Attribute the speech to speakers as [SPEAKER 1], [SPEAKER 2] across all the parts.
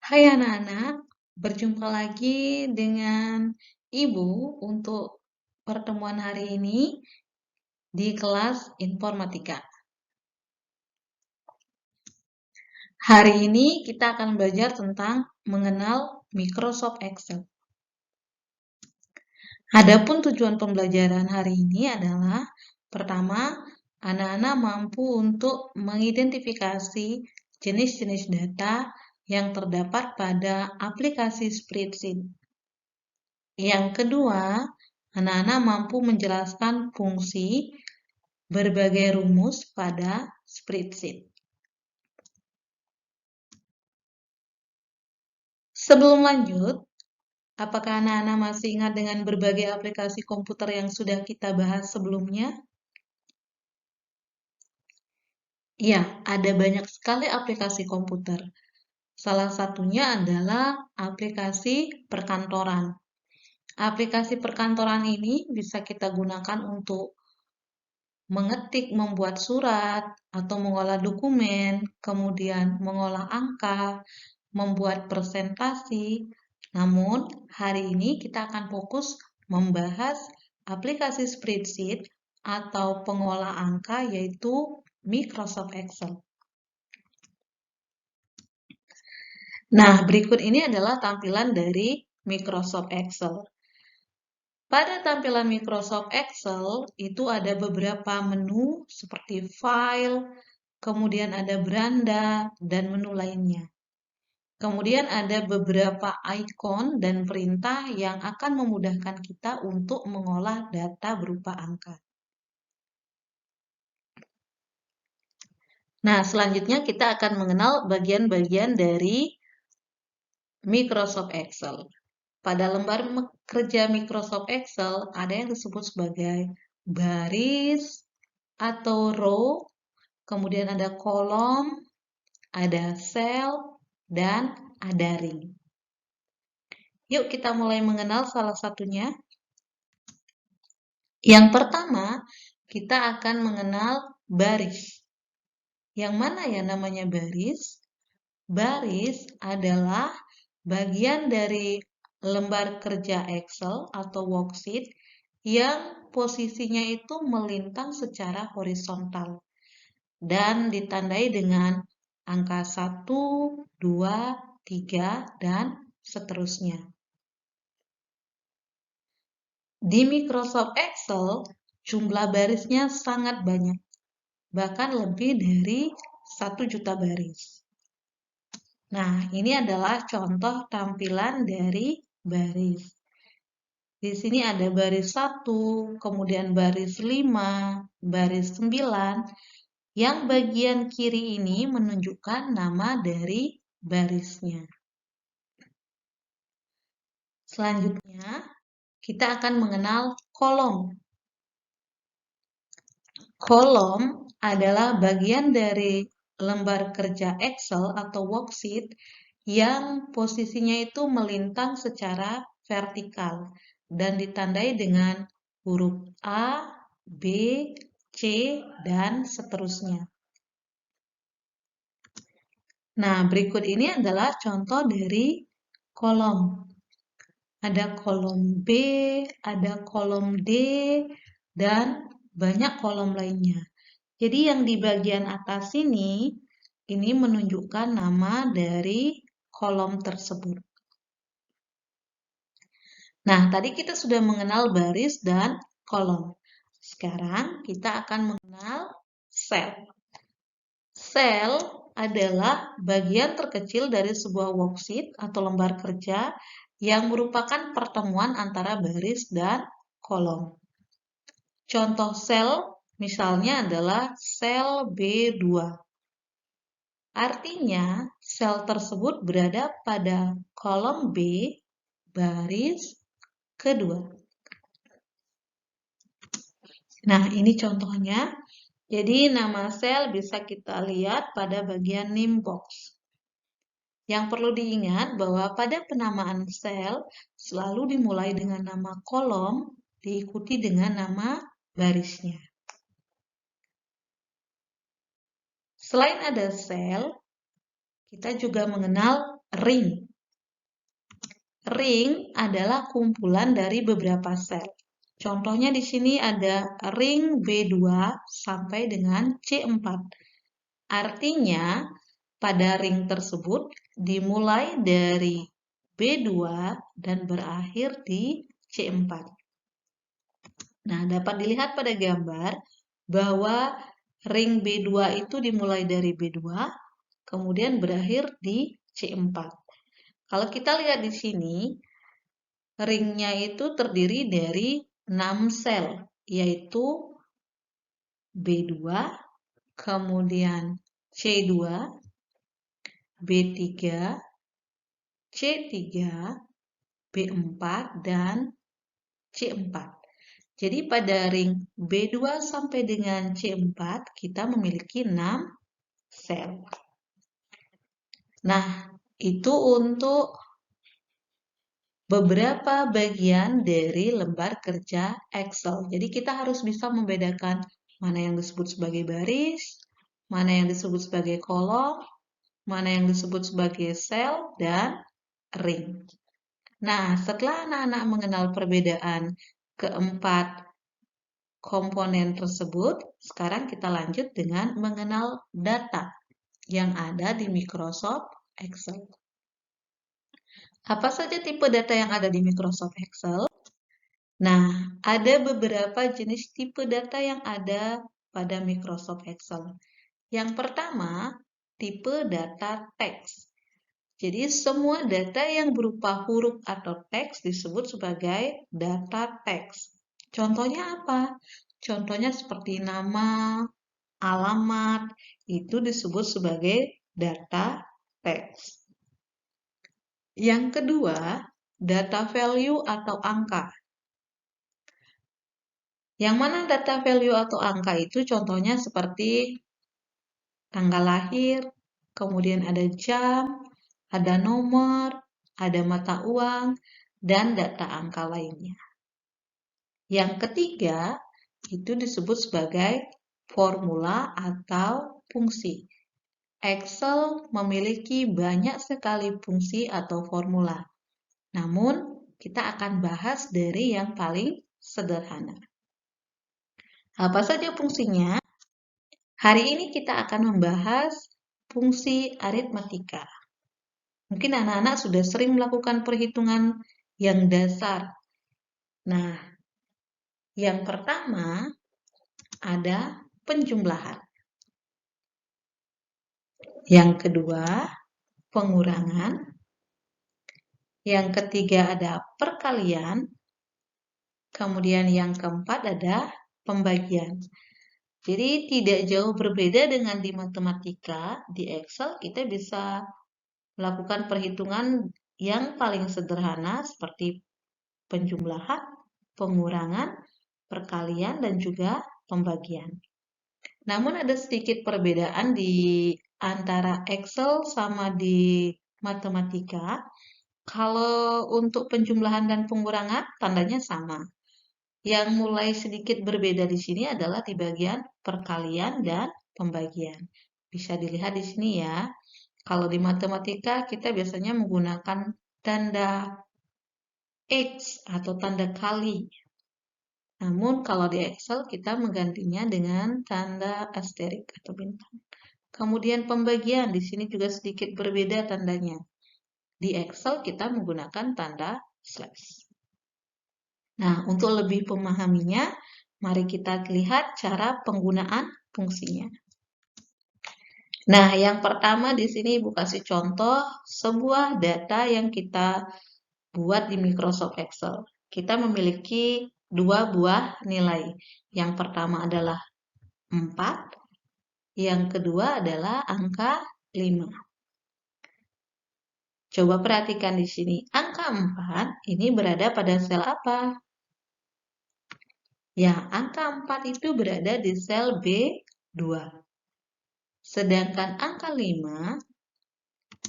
[SPEAKER 1] Hai anak-anak, berjumpa lagi dengan Ibu untuk pertemuan hari ini di kelas informatika. Hari ini kita akan belajar tentang mengenal Microsoft Excel. Adapun tujuan pembelajaran hari ini adalah pertama, anak-anak mampu untuk mengidentifikasi jenis-jenis data yang terdapat pada aplikasi spreadsheet. Yang kedua, anak-anak mampu menjelaskan fungsi berbagai rumus pada spreadsheet. Sebelum lanjut, apakah anak-anak masih ingat dengan berbagai aplikasi komputer yang sudah kita bahas sebelumnya? Ya, ada banyak sekali aplikasi komputer. Salah satunya adalah aplikasi perkantoran. Aplikasi perkantoran ini bisa kita gunakan untuk mengetik, membuat surat, atau mengolah dokumen, kemudian mengolah angka, membuat presentasi. Namun, hari ini kita akan fokus membahas aplikasi spreadsheet atau pengolah angka, yaitu Microsoft Excel. Nah, berikut ini adalah tampilan dari Microsoft Excel. Pada tampilan Microsoft Excel, itu ada beberapa menu seperti File, kemudian ada beranda, dan menu lainnya. Kemudian ada beberapa ikon dan perintah yang akan memudahkan kita untuk mengolah data berupa angka. Nah, selanjutnya kita akan mengenal bagian-bagian dari Microsoft Excel. Pada lembar kerja Microsoft Excel ada yang disebut sebagai baris atau row, kemudian ada kolom, ada sel, dan ada ring. Yuk kita mulai mengenal salah satunya. Yang pertama, kita akan mengenal baris. Yang mana ya namanya baris? Baris adalah bagian dari lembar kerja Excel atau worksheet yang posisinya itu melintang secara horizontal dan ditandai dengan angka 1, 2, 3, dan seterusnya. Di Microsoft Excel, jumlah barisnya sangat banyak, bahkan lebih dari 1 juta baris. Nah, ini adalah contoh tampilan dari baris. Di sini ada baris 1, kemudian baris 5, baris 9. Yang bagian kiri ini menunjukkan nama dari barisnya. Selanjutnya, kita akan mengenal kolom. Kolom adalah bagian dari lembar kerja Excel atau worksheet yang posisinya itu melintang secara vertikal dan ditandai dengan huruf A, B, C, dan seterusnya. Nah, berikut ini adalah contoh dari kolom. Ada kolom B, ada kolom D, dan banyak kolom lainnya. Jadi yang di bagian atas ini menunjukkan nama dari kolom tersebut. Nah, tadi kita sudah mengenal baris dan kolom. Sekarang kita akan mengenal sel. Sel adalah bagian terkecil dari sebuah worksheet atau lembar kerja yang merupakan pertemuan antara baris dan kolom. Contoh sel misalnya adalah sel B2. Artinya, sel tersebut berada pada kolom B, baris kedua. Nah, ini contohnya. Jadi, nama sel bisa kita lihat pada bagian name box. Yang perlu diingat bahwa pada penamaan sel selalu dimulai dengan nama kolom, diikuti dengan nama barisnya. Selain ada sel, Kita juga mengenal ring. Ring adalah kumpulan dari beberapa sel. Contohnya di sini ada ring B2 sampai dengan C4. Artinya, pada ring tersebut dimulai dari B2 dan berakhir di C4. Nah, dapat dilihat pada gambar bahwa ring B2 itu dimulai dari B2, kemudian berakhir di C4. Kalau kita lihat di sini, ringnya itu terdiri dari 6 sel, yaitu B2, kemudian C2, B3, C3, B4, dan C4. Jadi pada ring B2 sampai dengan C4 kita memiliki 6 sel. Nah, itu untuk beberapa bagian dari lembar kerja Excel. Jadi kita harus bisa membedakan mana yang disebut sebagai baris, mana yang disebut sebagai kolom, mana yang disebut sebagai sel, dan ring. Nah, setelah anak-anak mengenal perbedaan keempat komponen tersebut, sekarang kita lanjut dengan mengenal data yang ada di Microsoft Excel. Apa saja tipe data yang ada di Microsoft Excel? Nah, ada beberapa jenis tipe data yang ada pada Microsoft Excel. Yang pertama, tipe data teks. Jadi, semua data yang berupa huruf atau teks disebut sebagai data teks. Contohnya apa? Contohnya seperti nama, alamat, itu disebut sebagai data teks. Yang kedua, data value atau angka. Yang mana data value atau angka itu contohnya seperti tanggal lahir, kemudian ada jam, ada nomor, ada mata uang, dan data angka lainnya. Yang ketiga, itu disebut sebagai formula atau fungsi. Excel memiliki banyak sekali fungsi atau formula. Namun, kita akan bahas dari yang paling sederhana. Apa saja fungsinya? Hari ini kita akan membahas fungsi aritmatika. Mungkin anak-anak sudah sering melakukan perhitungan yang dasar. Nah, yang pertama ada penjumlahan. Yang kedua, pengurangan. Yang ketiga ada perkalian. Kemudian yang keempat ada pembagian. Jadi tidak jauh berbeda dengan di matematika, di Excel kita bisa melakukan perhitungan yang paling sederhana seperti penjumlahan, pengurangan, perkalian, dan juga pembagian. Namun ada sedikit perbedaan di antara Excel sama di matematika. Kalau untuk penjumlahan dan pengurangan, tandanya sama. Yang mulai sedikit berbeda di sini adalah di bagian perkalian dan pembagian. Bisa dilihat di sini ya. Kalau di matematika kita biasanya menggunakan tanda X atau tanda kali. Namun kalau di Excel kita menggantinya dengan tanda asterik atau bintang. Kemudian pembagian di sini juga sedikit berbeda tandanya. Di Excel kita menggunakan tanda slash. Nah, untuk lebih memahaminya, mari kita lihat cara penggunaan fungsinya. Nah, yang pertama di sini Ibu kasih contoh sebuah data yang kita buat di Microsoft Excel. Kita memiliki dua buah nilai. Yang pertama adalah 4, yang kedua adalah angka 5. Coba perhatikan di sini. Angka 4 ini berada pada sel apa? Ya, angka 4 itu berada di sel B2. Sedangkan angka 5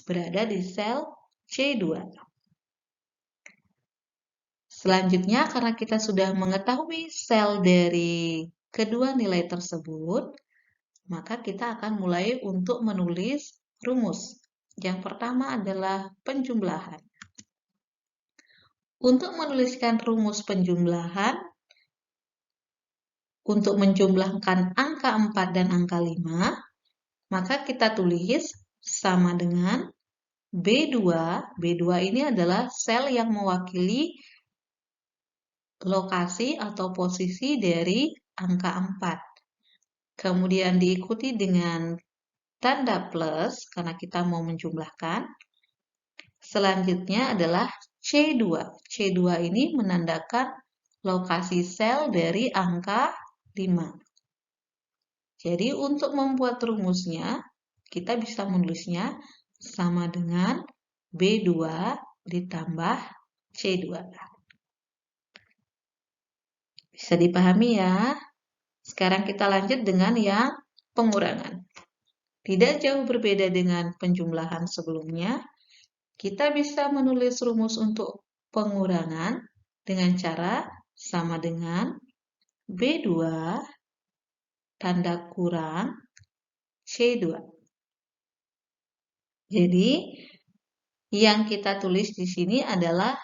[SPEAKER 1] berada di sel C2. Selanjutnya, karena kita sudah mengetahui sel dari kedua nilai tersebut, maka kita akan mulai untuk menulis rumus. Yang pertama adalah penjumlahan. Untuk menuliskan rumus penjumlahan, untuk menjumlahkan angka 4 dan angka 5, maka kita tulis sama dengan B2. B2 ini adalah sel yang mewakili lokasi atau posisi dari angka 4. Kemudian diikuti dengan tanda plus karena kita mau menjumlahkan. Selanjutnya adalah C2. C2 ini menandakan lokasi sel dari angka 5. Jadi untuk membuat rumusnya, kita bisa menulisnya sama dengan B2 ditambah C2. Bisa dipahami ya? Sekarang kita lanjut dengan yang pengurangan. Tidak jauh berbeda dengan penjumlahan sebelumnya, kita bisa menulis rumus untuk pengurangan dengan cara sama dengan B2 tanda kurang C2. Jadi, yang kita tulis di sini adalah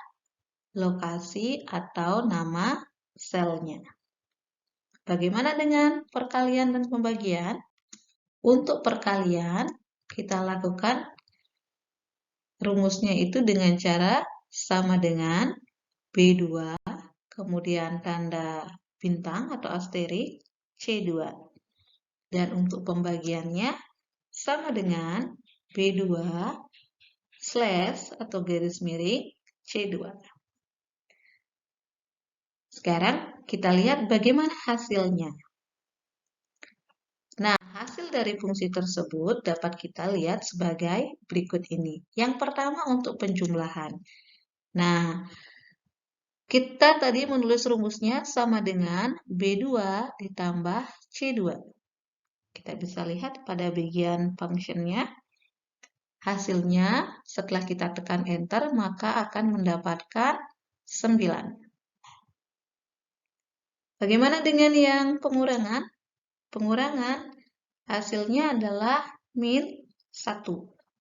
[SPEAKER 1] lokasi atau nama selnya. Bagaimana dengan perkalian dan pembagian? Untuk perkalian, kita lakukan rumusnya itu dengan cara sama dengan B2, kemudian tanda bintang atau asterik, C2. Dan untuk pembagiannya sama dengan B2 slash atau garis miring C2. Sekarang kita lihat bagaimana hasilnya. Nah, hasil dari fungsi tersebut dapat kita lihat sebagai berikut ini. Yang pertama untuk penjumlahan. Nah, kita tadi menulis rumusnya sama dengan B2 ditambah C2. Kita bisa lihat pada bagian functionnya. Hasilnya setelah kita tekan enter maka akan mendapatkan 9. Bagaimana dengan yang pengurangan? Pengurangan hasilnya adalah min 1.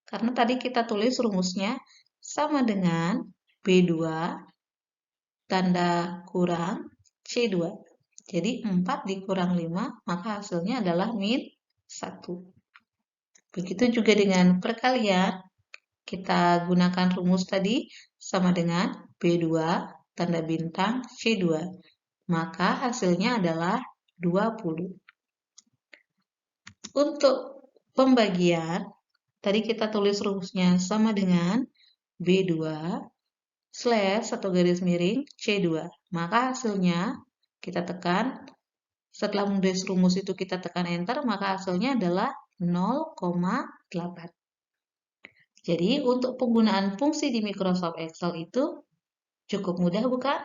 [SPEAKER 1] Karena tadi kita tulis rumusnya sama dengan B2 tanda kurang C2. Jadi 4 dikurang 5 maka hasilnya adalah min 1. Begitu juga dengan perkalian. Kita gunakan rumus tadi sama dengan B2 tanda bintang C2. Maka hasilnya adalah 20. Untuk pembagian, tadi kita tulis rumusnya sama dengan B2 slash atau garis miring C2. Maka hasilnya kita tekan, setelah menulis rumus itu kita tekan enter, maka hasilnya adalah 0,8. Jadi untuk penggunaan fungsi di Microsoft Excel itu cukup mudah bukan?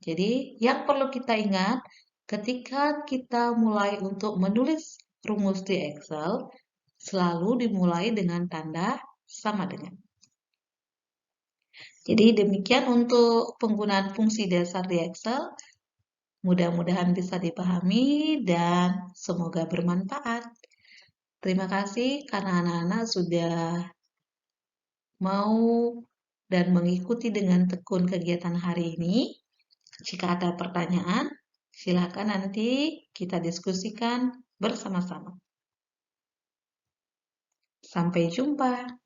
[SPEAKER 1] Jadi, yang perlu kita ingat, ketika kita mulai untuk menulis rumus di Excel, selalu dimulai dengan tanda sama dengan. Jadi, demikian untuk penggunaan fungsi dasar di Excel. Mudah-mudahan bisa dipahami dan semoga bermanfaat. Terima kasih karena anak-anak sudah mau dan mengikuti dengan tekun kegiatan hari ini. Jika ada pertanyaan, silakan nanti kita diskusikan bersama-sama. Sampai jumpa.